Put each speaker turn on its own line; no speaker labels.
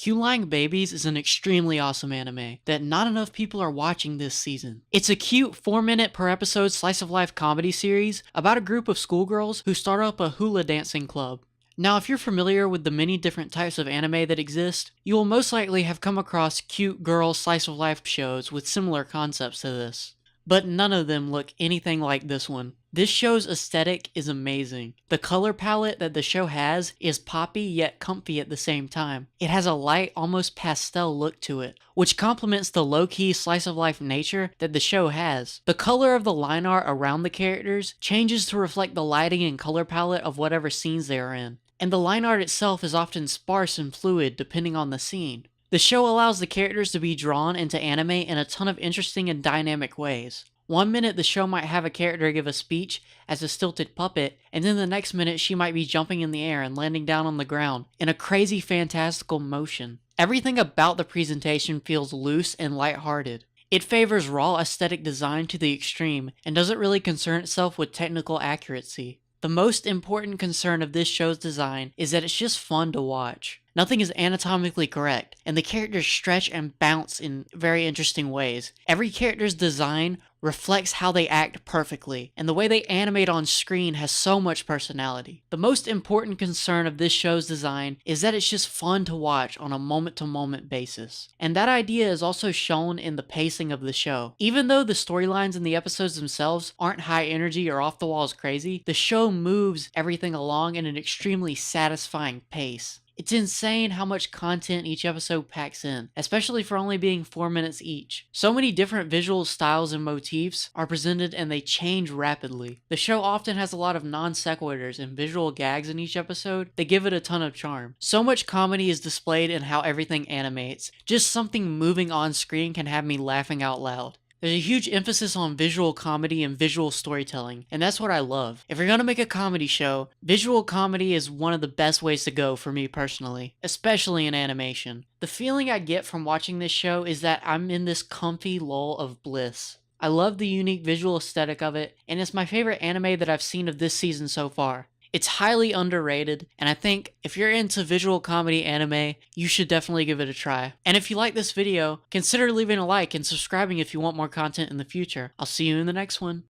Hulaing Babies is an extremely awesome anime that not enough people are watching this season. It's a cute 4-minute per episode slice of life comedy series about a group of schoolgirls who start up a hula dancing club. Now, if you're familiar with the many different types of anime that exist, you will most likely have come across cute girl slice of life shows with similar concepts to this. But none of them look anything like this one. This show's aesthetic is amazing. The color palette that the show has is poppy yet comfy at the same time. It has a light, almost pastel look to it, which complements the low-key slice-of-life nature that the show has. The color of the line art around the characters changes to reflect the lighting and color palette of whatever scenes they are in. And the line art itself is often sparse and fluid depending on the scene. The show allows the characters to be drawn into anime in a ton of interesting and dynamic ways. One minute the show might have a character give a speech as a stilted puppet, and then the next minute she might be jumping in the air and landing down on the ground in a crazy fantastical motion. Everything about the presentation feels loose and lighthearted. It favors raw aesthetic design to the extreme and doesn't really concern itself with technical accuracy. The most important concern of this show's design is that it's just fun to watch. Nothing is anatomically correct, and the characters stretch and bounce in very interesting ways. Every character's design reflects how they act perfectly, and the way they animate on screen has so much personality. The most important concern of this show's design is that it's just fun to watch on a moment-to-moment basis. And that idea is also shown in the pacing of the show. Even though the storylines in the episodes themselves aren't high energy or off the walls crazy, the show moves everything along in an extremely satisfying pace. It's insane how much content each episode packs in, especially for only being 4 minutes each. So many different visual styles and motifs are presented and they change rapidly. The show often has a lot of non sequiturs and visual gags in each episode that give it a ton of charm. So much comedy is displayed in how everything animates. Just something moving on screen can have me laughing out loud. There's a huge emphasis on visual comedy and visual storytelling, and that's what I love. If you're gonna make a comedy show, visual comedy is one of the best ways to go for me personally, especially in animation. The feeling I get from watching this show is that I'm in this comfy lull of bliss. I love the unique visual aesthetic of it, and it's my favorite anime that I've seen of this season so far. It's highly underrated, and I think if you're into visual comedy anime, you should definitely give it a try. And if you like this video, consider leaving a like and subscribing if you want more content in the future. I'll see you in the next one.